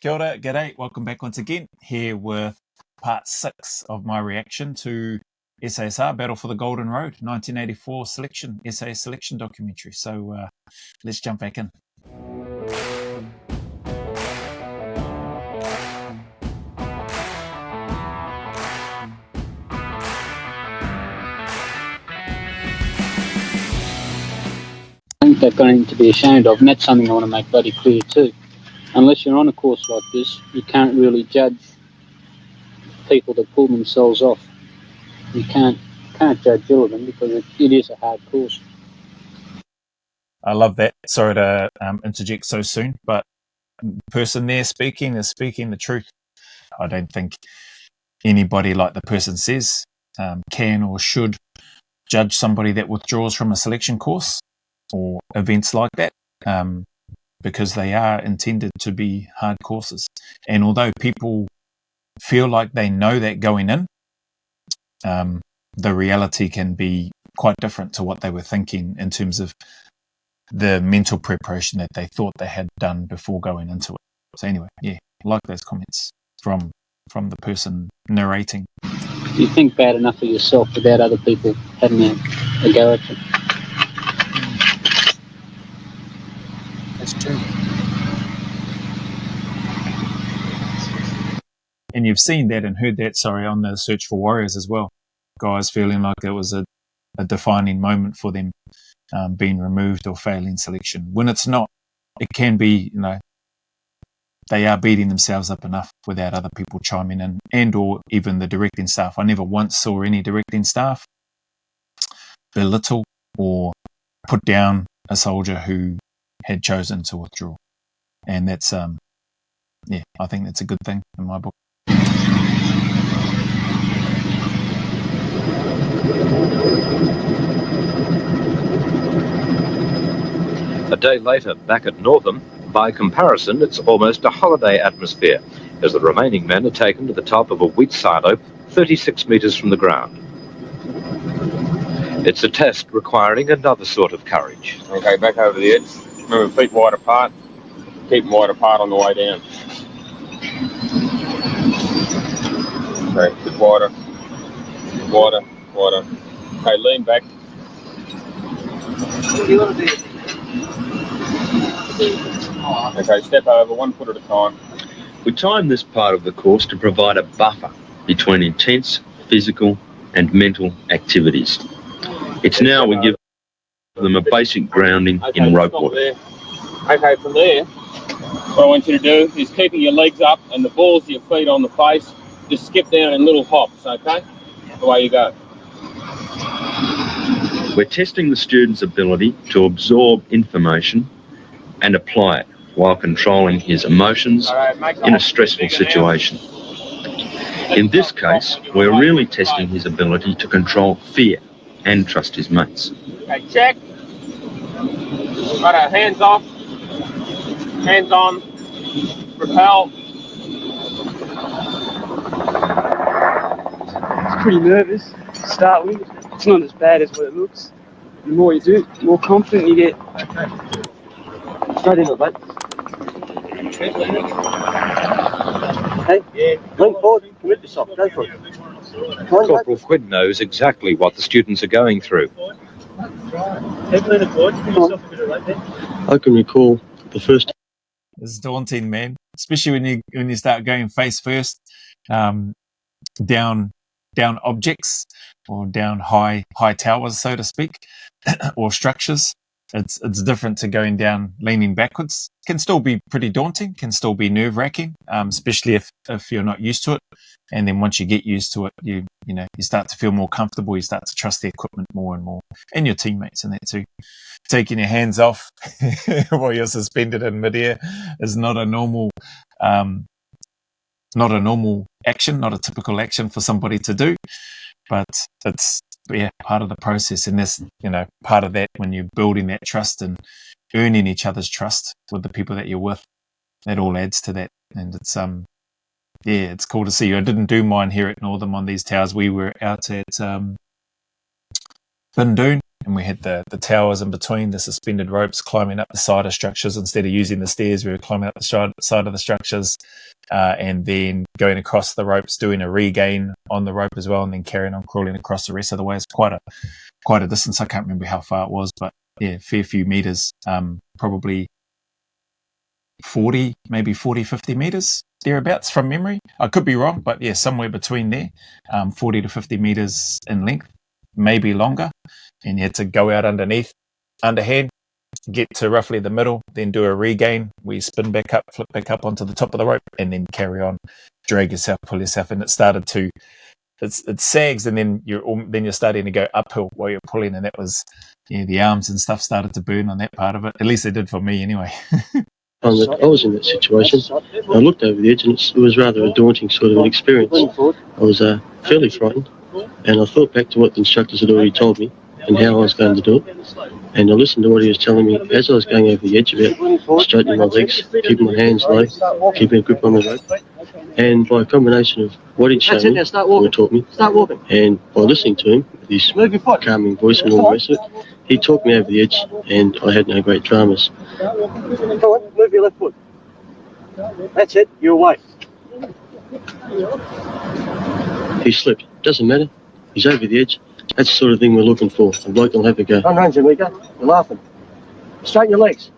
Kia ora, g'day, welcome back once again, here with part 6 of my reaction to SASR, Battle for the Golden Road, 1984 selection, SAS selection documentary. So let's jump back in. I think they've got anything to be ashamed of, and that's something I want to make bloody clear too. Unless you're on a course like this, you can't really judge people that pull themselves off. You can't judge all of them because it is a hard course. I love that. Sorry to interject so soon, but the person there speaking is speaking the truth. I don't think anybody, like the person says, can or should judge somebody that withdraws from a selection course or events like that, because they are intended to be hard courses. And although people feel like they know that going in, the reality can be quite different to what they were thinking in terms of the mental preparation that they thought they had done before going into it. So anyway, yeah, I like those comments from the person narrating. You think bad enough of yourself without other people having a go at you. That's true. And you've seen that and heard that, on the Search for Warriors as well. Guys feeling like it was a defining moment for them, being removed or failing selection. When it's not, it can be, they are beating themselves up enough without other people chiming in, and or even the directing staff. I never once saw any directing staff belittle or put down a soldier who had chosen to withdraw. And that's, I think that's a good thing in my book. A day later, back at Northam, by comparison, it's almost a holiday atmosphere, as the remaining men are taken to the top of a wheat silo 36 metres from the ground. It's a test requiring another sort of courage. Okay, back over the edge. Remember, feet wide apart. Keep them wide apart on the way down. Okay, a bit wider. Wider, wider. Okay, lean back. What do you want to do? Okay, step over, 1 foot at a time. We time this part of the course to provide a buffer between intense physical and mental activities. It's now we give them a basic grounding in rope work. Okay, from there, what I want you to do is keeping your legs up and the balls of your feet on the face. Just skip down in little hops, okay? Away you go. We're testing the student's ability to absorb information and apply it while controlling his emotions in a stressful situation. In this case, we're really testing his ability to control fear and trust his mates. Okay, check. Right, hands off. Hands on. Repel. It's pretty nervous to start with. It's not as bad as what it looks. The more you do, the more confident you get. Straight in it, mate. Hey, lean forward, commit yourself, go for it. Corporal Quinn knows exactly what the students are going through. I can recall the first. It's daunting, man, especially when you start going face first, down objects or down high towers, so to speak, or structures. It's different to going down leaning backwards. Can still be pretty daunting, can still be nerve-wracking, especially if you're not used to it. And then once you get used to it, you start to feel more comfortable, you start to trust the equipment more and more, and your teammates and that too. Taking your hands off while you're suspended in midair is not a normal action, not a typical action for somebody to do, but it's part of the process. And this, part of that, when you're building that trust and earning each other's trust with the people that you're with, that all adds to that. And it's it's cool to see you. I didn't do mine here at Northam on these towers. We were out at Bindoon and we had the towers in between, the suspended ropes, climbing up the side of structures. Instead of using the stairs, we were climbing up the side of the structures, and then going across the ropes, doing a regain on the rope as well, and then carrying on crawling across the rest of the way. It's quite a distance. I can't remember how far it was, but yeah, fair few meters, probably 40, maybe 40, 50 meters thereabouts from memory. I could be wrong, but yeah, somewhere between there, 40 to 50 meters in length, maybe longer. And you had to go out underhand, get to roughly the middle, then do a regain. We spin back up, flip back up onto the top of the rope, and then carry on, drag yourself, pull yourself, and it started to. It sags, and then you're starting to go uphill while you're pulling, and that was, the arms and stuff started to burn on that part of it. At least it did for me, anyway. I was in that situation. I looked over the edge, and it was rather a daunting sort of an experience. I was fairly frightened, and I thought back to what the instructors had already told me and how I was going to do it. And I listened to what he was telling me as I was going over the edge about straightening my legs, keeping my hands low, keeping a grip on the rope. And by a combination of what he'd shown me, or taught me, and by listening to him, with his calming voice and all the rest of it, he talked me over the edge, and I had no great dramas. Come on, move your left foot. That's it, you're away. He slipped. Doesn't matter. He's over the edge. That's the sort of thing we're looking for. A bloke will have a go. Don't run, Jamaica. You're laughing. Straighten your legs.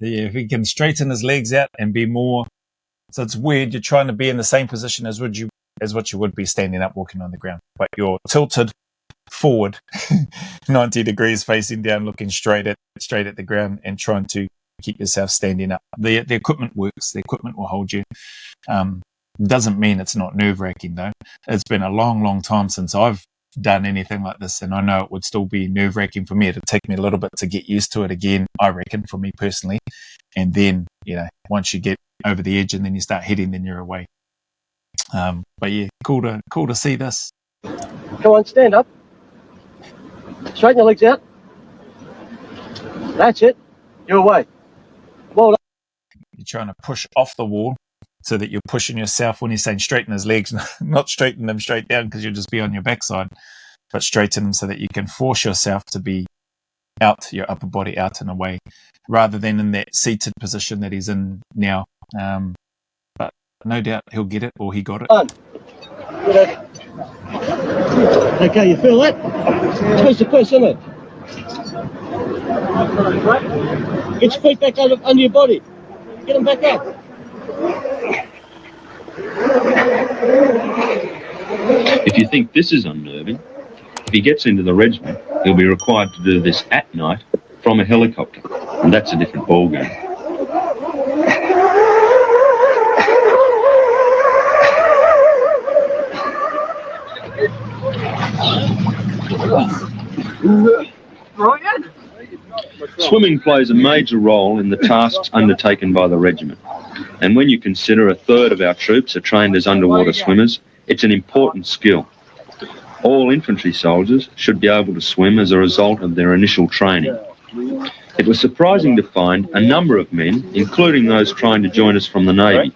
Yeah, if he can straighten his legs out and be more. So it's weird. You're trying to be in the same position as what you would be standing up, walking on the ground, but you're tilted forward 90 degrees facing down, looking straight at the ground, and trying to keep yourself standing up. The equipment works. The equipment will hold you. Doesn't mean it's not nerve-wracking though. It's been a long time since I've done anything like this, and I know it would still be nerve-wracking for me. It'd take me a little bit to get used to it again, I reckon, for me personally. And then, once you get over the edge and then you start heading, then you're away. But yeah, cool to see this. Come on, stand up. Straighten your legs out. That's it. You're away. Well done. You're trying to push off the wall so that you're pushing yourself when you're saying straighten his legs, not straighten them straight down because you'll just be on your backside, but straighten them so that you can force yourself to be out, your upper body out and away, rather than in that seated position that he's in now. But no doubt he'll get it, or he got it. Okay, you feel that? It's supposed to push, isn't it? Get your feet back under your body. Get them back up. If you think this is unnerving, if he gets into the regiment, he'll be required to do this at night from a helicopter, and that's a different ballgame. Swimming plays a major role in the tasks undertaken by the regiment, and when you consider a third of our troops are trained as underwater swimmers, it's an important skill. All infantry soldiers should be able to swim as a result of their initial training. It was surprising to find a number of men, including those trying to join us from the Navy,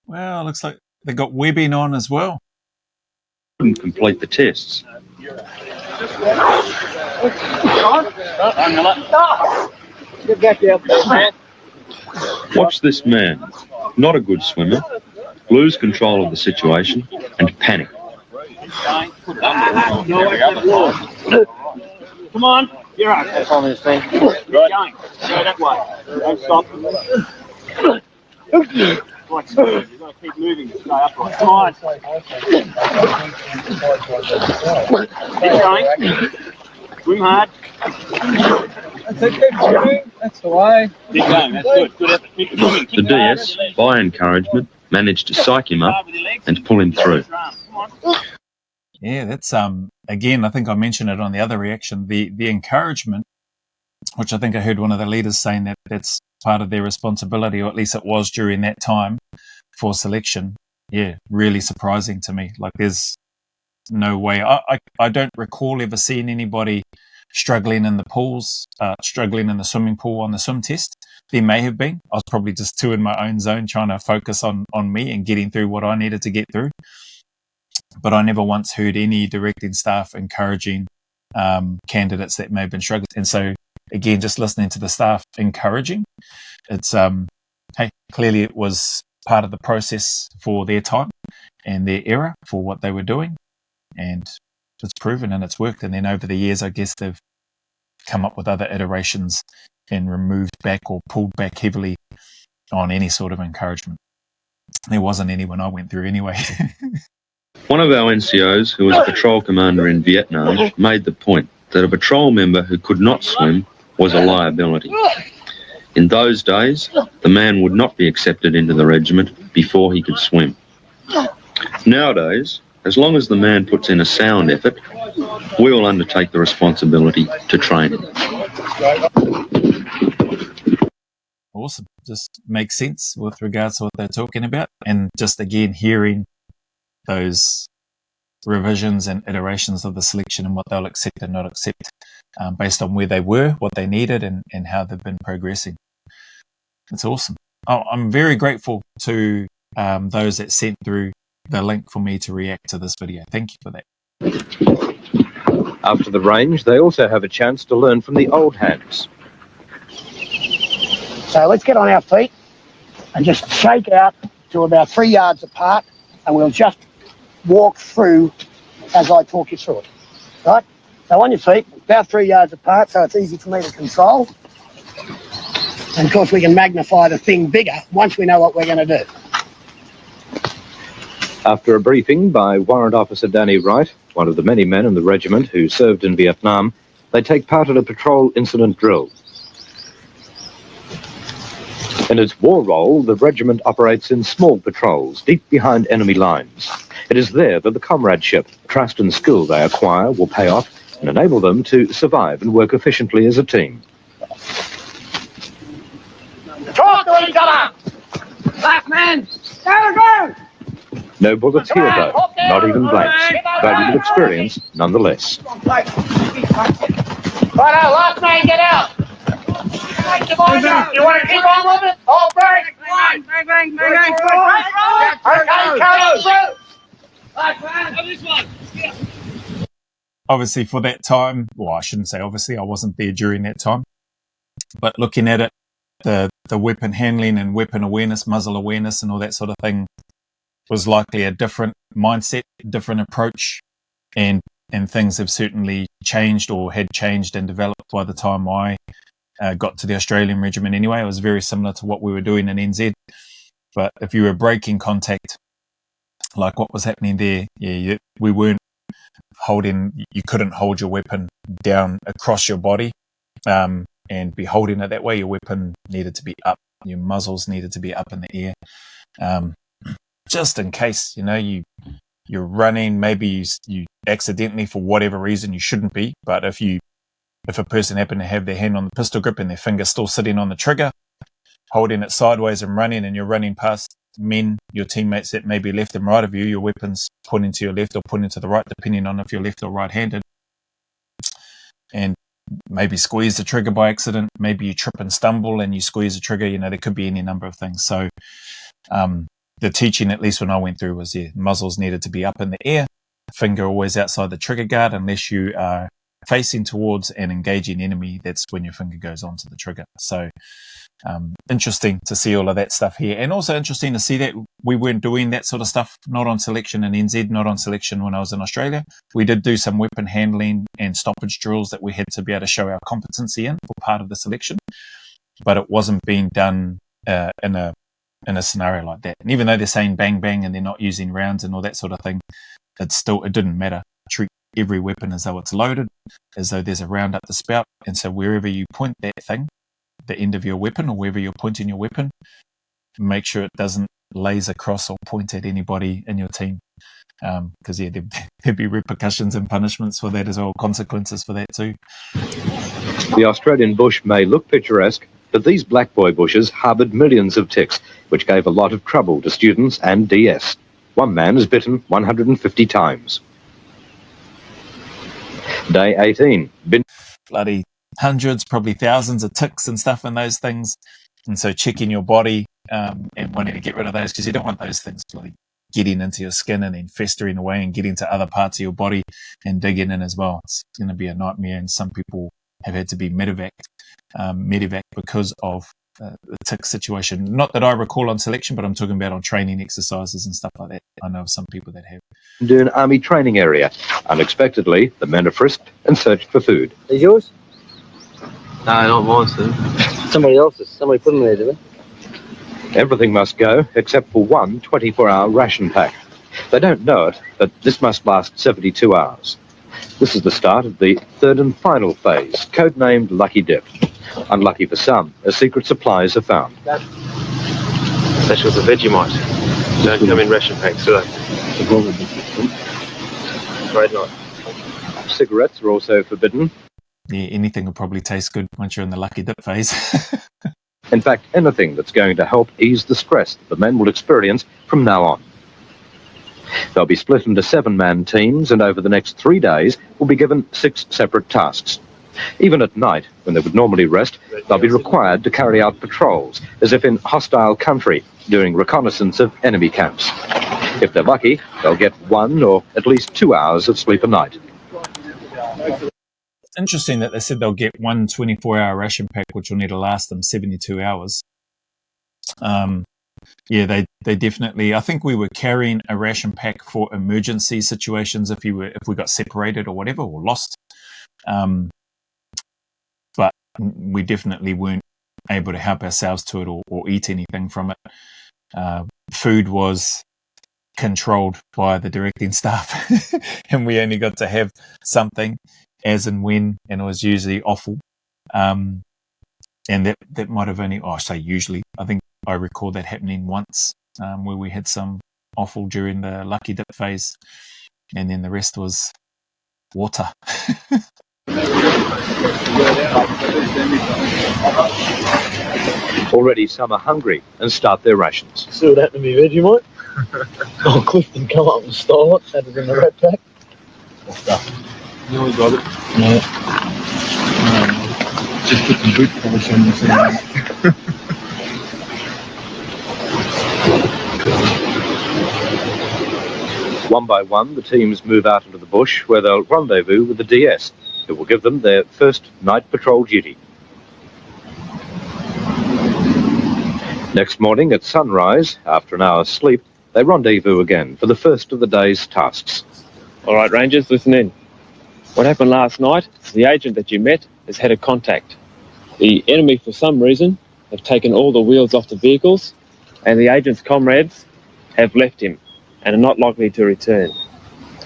Well, looks like they got webbing on as well. couldn't complete the tests. Get back there, man. Watch this man, not a good swimmer, lose control of the situation and panic. Come on, you're right. That's on this thing. Keep going. Go that way. Don't stop. You've got to keep moving to stay upright. Come on. Keep going. Swim hard. That's it, keep swimming. That's the way. Keep going. That's good. Good effort. Keep swimming. The DS, by encouragement, managed to psych him up and pull him through. Yeah, that's again, I think I mentioned it on the other reaction, the encouragement, which I think I heard one of the leaders saying that that's part of their responsibility, or at least it was during that time for selection. Yeah, really surprising to me. Like, there's no way. I don't recall ever seeing anybody struggling in the pools, struggling in the swimming pool on the swim test. There may have been. I was probably just too in my own zone, trying to focus on me and getting through what I needed to get through. But I never once heard any directing staff encouraging candidates that may have been struggling. And so, again, just listening to the staff encouraging, it's, hey, clearly it was part of the process for their time and their era for what they were doing. And it's proven and it's worked. And then over the years, I guess they've come up with other iterations and removed back or pulled back heavily on any sort of encouragement. There wasn't any when I went through anyway. One of our NCOs, who was a patrol commander in Vietnam, made the point that a patrol member who could not swim was a liability. In those days, the man would not be accepted into the regiment before he could swim. Nowadays, as long as the man puts in a sound effort, we will undertake the responsibility to train him. Awesome. Just makes sense with regards to what they're talking about. And just again, hearing those revisions and iterations of the selection and what they'll accept and not accept based on where they were, what they needed, and how they've been progressing. It's awesome. Oh, I'm very grateful to those that sent through the link for me to react to this video. Thank you for that. After the range, they also have a chance to learn from the old hands. So let's get on our feet and just shake out to about 3 yards apart, and we'll just walk through as I talk you through it. Right? So on your feet, about 3 yards apart, so it's easy for me to control. And of course we can magnify the thing bigger once we know what we're going to do. After a briefing by Warrant Officer Danny Wright, one of the many men in the regiment who served in Vietnam, they take part in a patrol incident drill. In its war role, the regiment operates in small patrols deep behind enemy lines. It is there that the comradeship, trust and skill they acquire will pay off and enable them to survive and work efficiently as a team. Talk to each other! Last man! Go! No bullets here, though, not even blanks. Valuable experience, nonetheless. Right now, last man, get out! You want to keep on with it? All break! Bang! Okay, carry through! Obviously, for that time, well, I shouldn't say obviously, I wasn't there during that time. But looking at it, the weapon handling and weapon awareness, muzzle awareness and all that sort of thing was likely a different mindset, different approach, and things have certainly changed or had changed and developed by the time I got to the Australian regiment anyway. It was very similar to what we were doing in NZ. But if you were breaking contact, like what was happening there, we weren't you couldn't hold your weapon down across your body and be holding it that way. Your weapon needed to be up, your muzzles needed to be up in the air. Just in case, you're running, maybe you accidentally, for whatever reason, you shouldn't be. But if a person happened to have their hand on the pistol grip and their finger still sitting on the trigger, holding it sideways and running, and you're running past men, your teammates that may be left and right of you, your weapon's pointing to your left or pointing to the right, depending on if you're left or right-handed, and maybe squeeze the trigger by accident, maybe you trip and stumble and you squeeze the trigger, there could be any number of things. So the teaching, at least when I went through, was muzzles needed to be up in the air, finger always outside the trigger guard, unless you are facing towards an engaging enemy. That's when your finger goes onto the trigger. So interesting to see all of that stuff here, and also interesting to see that we weren't doing that sort of stuff, not on selection in NZ, not on selection when I was in Australia. We did do some weapon handling and stoppage drills that we had to be able to show our competency in for part of the selection, but it wasn't being done in a scenario like that. And even though they're saying bang bang and they're not using rounds and all that sort of thing, it didn't matter. Treat every weapon as though it's loaded, as though there's a round up the spout, and so wherever you point that thing, the end of your weapon, or wherever you're pointing your weapon, make sure it doesn't laser across or point at anybody in your team, because there'd be repercussions and punishments for that as well, consequences for that too. The Australian bush may look picturesque, but these black boy bushes harboured millions of ticks, which gave a lot of trouble to students and DS. One man is bitten 150 times. Day 18. Bloody hundreds, probably thousands of ticks and stuff in those things. And so checking your body and wanting to get rid of those, because you don't want those things bloody getting into your skin and then festering away and getting to other parts of your body and digging in as well. It's going to be a nightmare, and some people have had to be medevac because of the tick situation. Not that I recall on selection, but I'm talking about on training exercises and stuff like that. I know of some people that have. Into an army training area. Unexpectedly, the men are frisked and searched for food. Is yours? No, not mine, sir. Somebody else's. Somebody put them there, did they? Everything must go except for one 24-hour ration pack. They don't know it, but this must last 72 hours. This is the start of the third and final phase, codenamed Lucky Dip. Unlucky for some, as secret supplies are found. Specials of Vegemite. Don't come in ration packs, do they? Great night. Cigarettes are also forbidden. Yeah, anything will probably taste good once you're in the Lucky Dip phase. In fact, anything that's going to help ease the stress that the men will experience from now on. They'll be split into 7-man teams, and over the next 3 days will be given 6 separate tasks. Even at night, when they would normally rest, they'll be required to carry out patrols, as if in hostile country, doing reconnaissance of enemy camps. If they're lucky, they'll get 1 or at least 2 hours of sleep a night. It's interesting that they said they'll get one 24-hour ration pack, which will need to last them 72 hours. Yeah, they definitely. I think we were carrying a ration pack for emergency situations if we got separated or whatever or lost. But we definitely weren't able to help ourselves to it or eat anything from it. Food was controlled by the directing staff, and we only got to have something as and when, and it was usually offal. And that might have only, I say usually, I think I recall that happening once, where we had some offal during the Lucky Dip phase, and then the rest was water. Already some are hungry and start their rations. See what happened to me, Vegemite? Oh, Clifton come up and stole it, had it in the red pack. You always got it. Yeah. Just put some boot polish on yourself. One by one, the teams move out into the bush, where they'll rendezvous with the DS, who will give them their first night patrol duty. Next morning at sunrise, after an hour's sleep, they rendezvous again for the first of the day's tasks. All right, Rangers, listen in. What happened last night, the agent that you met has had a contact. The enemy, for some reason, have taken all the wheels off the vehicles, and the agent's comrades have left him and are not likely to return.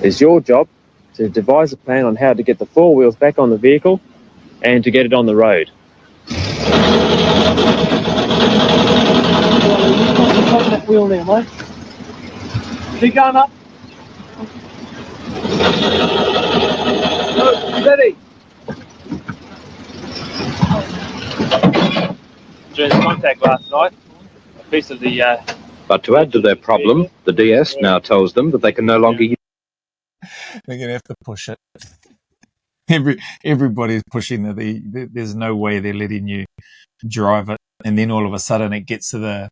It's your job to devise a plan on how to get the 4 wheels back on the vehicle and to get it on the road. That wheel there, mate. Keep going up. Steady. During the contact last night, a piece of the... But to add to their problem, the DS now tells them that they can no longer use... They're going to have to push it. Everybody's pushing there's no way they're letting you drive it, and then all of a sudden it gets to the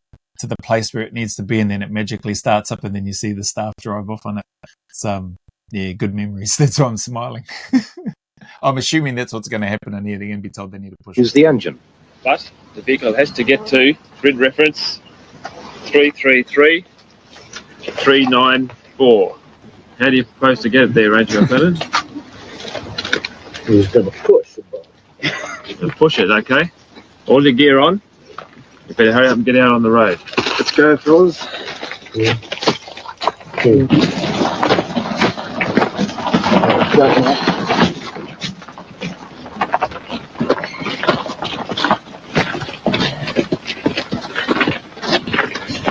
place where it needs to be, and then it magically starts up, and then you see the staff drive off on it. It's yeah, good memories. That's why I'm smiling. I'm assuming that's what's going to happen in here. They're going to be told they need to push use the engine. But the vehicle has to get to grid reference 333394. How do you propose to get it there, Ranger Lieutenant? You're just going to push it. Push it, okay? All your gear on. You better hurry up and get out on the road. Let's go, fellas. Yeah.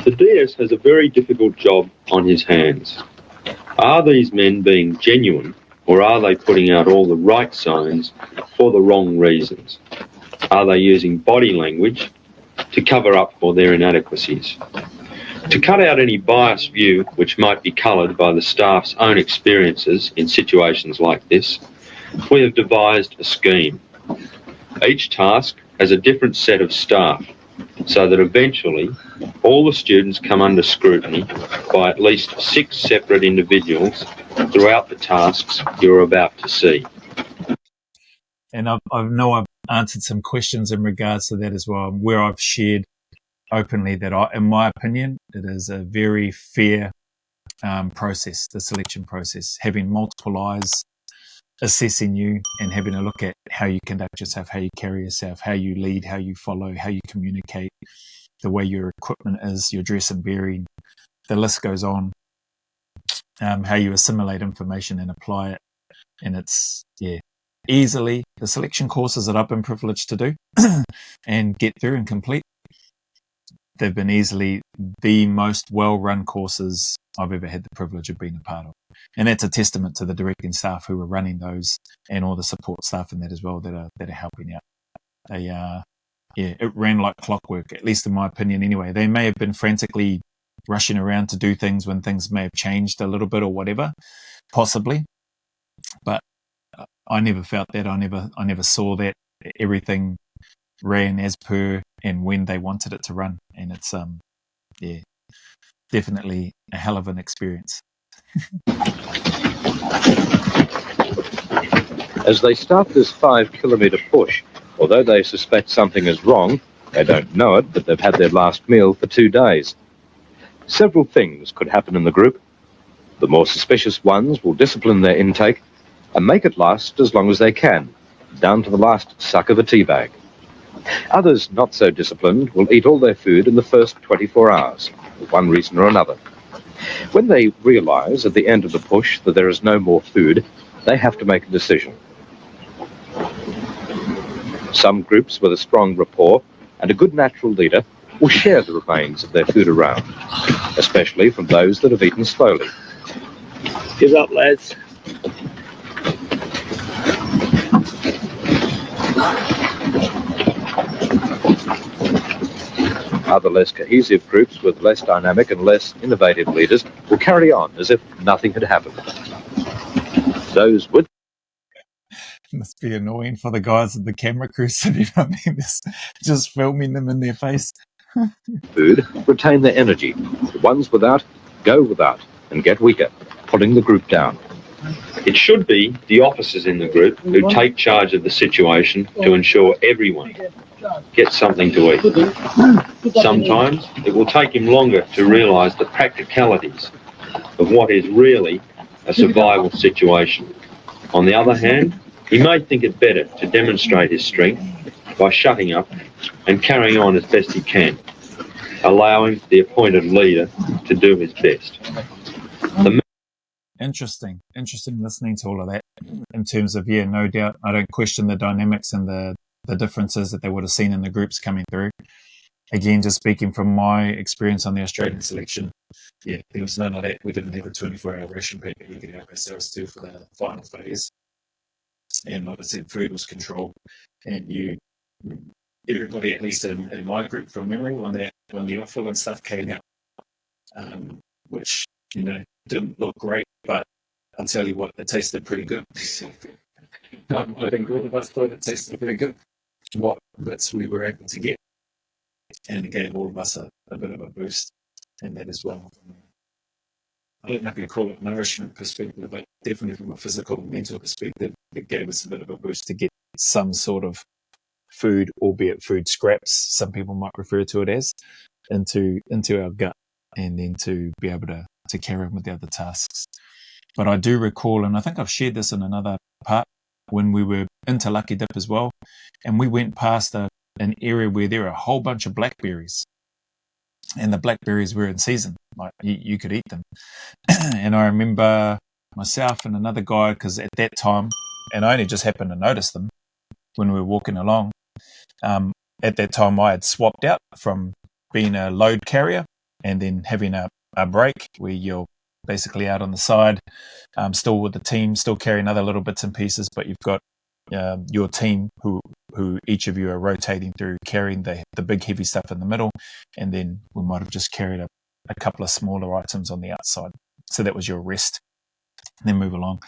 The DS has a very difficult job on his hands. Are these men being genuine, or are they putting out all the right signs for the wrong reasons? Are they using body language to cover up for their inadequacies? To cut out any biased view which might be coloured by the staff's own experiences in situations like this, we have devised a scheme. Each task has a different set of staff. so that eventually all the students come under scrutiny by at least 6 separate individuals throughout the tasks you're about to see. And I know I've answered some questions in regards to that as well, where I've shared openly that in my opinion, it is a very fair process, the selection process, having multiple eyes assessing you and having a look at how you conduct yourself, how you carry yourself, how you lead, how you follow, how you communicate, the way your equipment is, your dress and bearing, the list goes on, how you assimilate information and apply it. And it's, easily the selection courses that I've been privileged to do and get through and complete, they've been easily the most well-run courses I've ever had the privilege of being a part of. And that's a testament to the directing staff who are running those and all the support staff in that as well that are helping out. They it ran like clockwork, at least in my opinion anyway. They may have been frantically rushing around to do things when things may have changed a little bit or whatever, possibly. But I never felt that. I never saw that. Everything ran as per and when they wanted it to run. And it's definitely a hell of an experience. As they start this 5-kilometre push, although they suspect something is wrong, they don't know it, but they've had their last meal for 2 days. Several things could happen in the group. The more suspicious ones will discipline their intake and make it last as long as they can, down to the last suck of a tea bag. Others, not so disciplined, will eat all their food in the first 24 hours, for one reason or another. When they realise at the end of the push that there is no more food, they have to make a decision. Some groups with a strong rapport and a good natural leader will share the remains of their food around, especially from those that have eaten slowly. Give up, lads. Other less cohesive groups with less dynamic and less innovative leaders will carry on as if nothing had happened. Those with It must be annoying for the guys at the camera crew sitting up there just filming them in their face. food retain their energy. The ones without go without and get weaker, pulling the group down. It should be the officers in the group who take charge of the situation to ensure everyone gets something to eat. Sometimes it will take him longer to realise the practicalities of what is really a survival situation. On the other hand, he may think it better to demonstrate his strength by shutting up and carrying on as best he can, allowing the appointed leader to do his best. Interesting listening to all of that in terms of, no doubt, I don't question the dynamics and the differences that they would have seen in the groups coming through. Again, just speaking from my experience on the Australian selection, there was none of that. We didn't have a 24-hour ration pack that you could help ourselves to for the final phase. And like I said, food was controlled. And everybody, at least in my group from memory, when the offal and stuff came out, which, didn't look great, but I'll tell you what, it tasted pretty good. I think all of us thought it tasted pretty good, what bits we were able to get. And it gave all of us a bit of a boost in that as well. I don't know if you call it nourishment perspective, but definitely from a physical and mental perspective, it gave us a bit of a boost to get some sort of food, albeit food scraps, some people might refer to it as, into our gut, and then to be able to carry on with the other tasks. But I do recall, and I think I've shared this in another part, when we were into Lucky Dip as well, and we went past an area where there are a whole bunch of blackberries, and the blackberries were in season, like you could eat them. And I remember myself and another guy, because at that time, and I only just happened to notice them when we were walking along, at that time I had swapped out from being a load carrier and then having a break where you're basically out on the side, still with the team, still carrying other little bits and pieces, but you've got your team who each of you are rotating through, carrying the big heavy stuff in the middle, and then we might have just carried a couple of smaller items on the outside. So that was your rest, and then move along.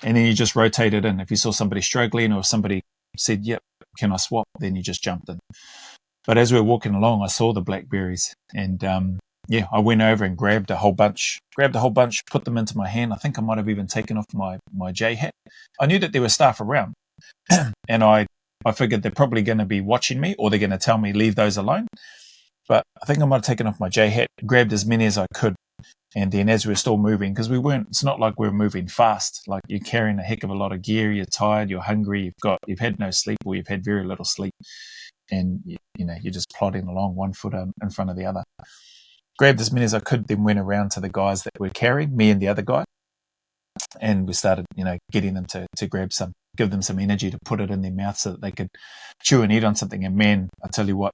And then you just rotated in. If you saw somebody struggling or somebody said, yep, can I swap? Then you just jumped in. But as we were walking along, I saw the blackberries, and yeah, I went over and grabbed a whole bunch, put them into my hand. I think I might have even taken off my J hat. I knew that there were staff around, and I figured they're probably going to be watching me, or they're going to tell me leave those alone. But I think I might have taken off my J hat, grabbed as many as I could, and then as we were still moving, because it's not like we were moving fast. Like, you're carrying a heck of a lot of gear, you're tired, you're hungry, you've had no sleep, or you've had very little sleep, and you're just plodding along, one foot in front of the other. Grabbed as many as I could, then went around to the guys that were carrying, me and the other guy, and we started, getting them to grab some, give them some energy to put it in their mouth so that they could chew and eat on something. And man, I tell you what,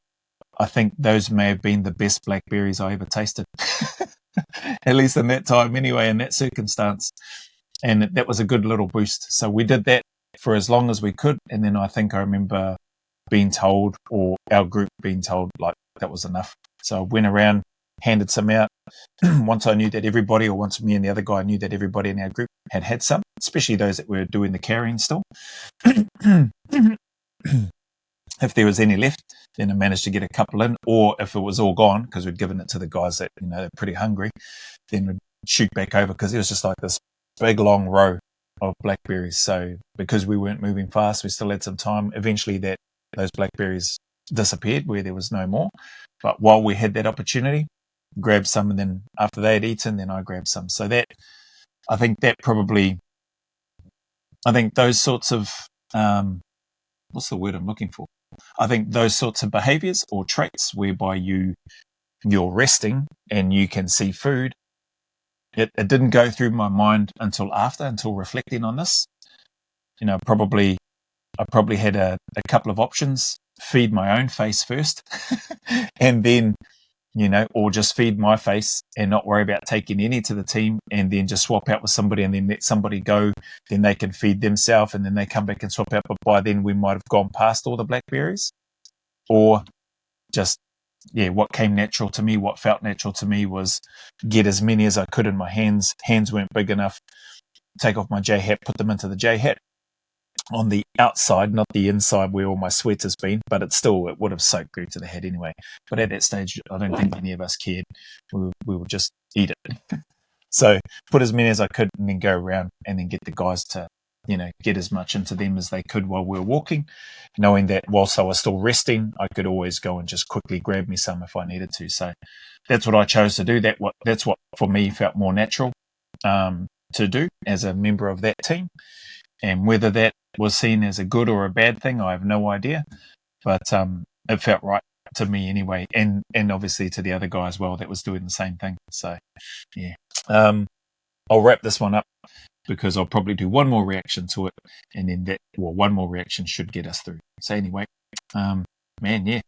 I think those may have been the best blackberries I ever tasted. At least in that time anyway, in that circumstance. And that was a good little boost. So we did that for as long as we could. And then I think I remember being told, or our group being told, like, that was enough. So I went around, handed some out. Once I knew that everybody, or once me and the other guy knew that everybody in our group had some, especially those that were doing the carrying still. If there was any left, then I managed to get a couple in, or if it was all gone, because we'd given it to the guys that, they're pretty hungry, then we'd shoot back over, because it was just like this big long row of blackberries. So because we weren't moving fast, we still had some time. Eventually those blackberries disappeared where there was no more. But while we had that opportunity, grabbed some, and then after they had eaten, then I grabbed some. So I think those sorts of, what's the word I'm looking for? I think those sorts of behaviors or traits whereby you're resting and you can see food, it didn't go through my mind until reflecting on this. I probably had a couple of options: feed my own face first, and then, or just feed my face and not worry about taking any to the team, and then just swap out with somebody and then let somebody go, then they can feed themselves and then they come back and swap out. But by then we might have gone past all the blackberries. Or just, what came natural to me, what felt natural to me, was get as many as I could in my hands. Hands weren't big enough. Take off my J hat, put them into the J hat on the outside, not the inside where all my sweat has been, but it would have soaked through to the head anyway. But at that stage, I don't think any of us cared. We would just eat it. So put as many as I could, and then go around and then get the guys to, get as much into them as they could while we were walking, knowing that whilst I was still resting, I could always go and just quickly grab me some if I needed to. So that's what I chose to do. That's what for me felt more natural to do as a member of that team. And whether that was seen as a good or a bad thing, I have no idea. But it felt right to me anyway, and obviously to the other guy as well that was doing the same thing. So yeah, I'll wrap this one up, because I'll probably do one more reaction to it, and then one more reaction should get us through. So anyway, man, yeah,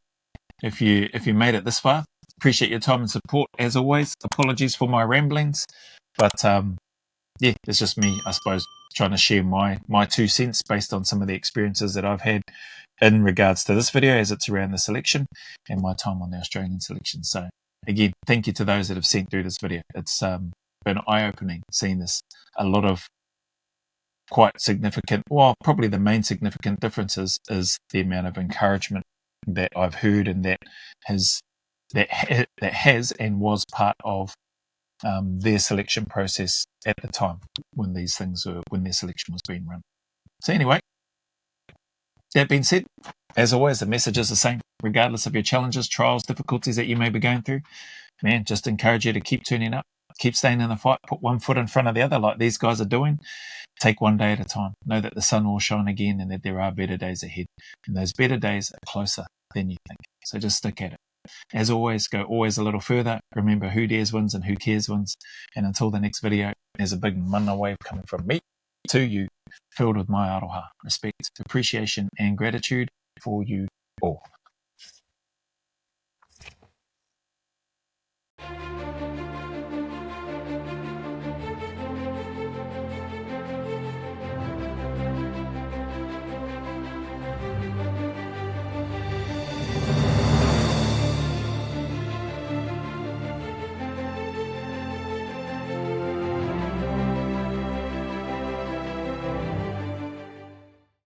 if you made it this far, appreciate your time and support as always. Apologies for my ramblings, but yeah, it's just me, I suppose, trying to share my 2 cents based on some of the experiences that I've had in regards to this video, as it's around the selection and my time on the Australian selection. So again, thank you to those that have sent through this video. It's been eye-opening seeing this. A lot of quite significant, well, probably the main significant differences is the amount of encouragement that I've heard, and that has and was part of their selection process at the time when their selection was being run. So anyway, that being said, as always, the message is the same, regardless of your challenges, trials, difficulties that you may be going through. Man, just encourage you to keep turning up, keep staying in the fight, put one foot in front of the other like these guys are doing. Take one day at a time. Know that the sun will shine again, and that there are better days ahead. And those better days are closer than you think. So just stick at it. As always, go always a little further. Remember, who dares wins and who cares wins. And until the next video, there's a big mana wave coming from me to you, filled with my aroha, respect, appreciation, and gratitude for you all.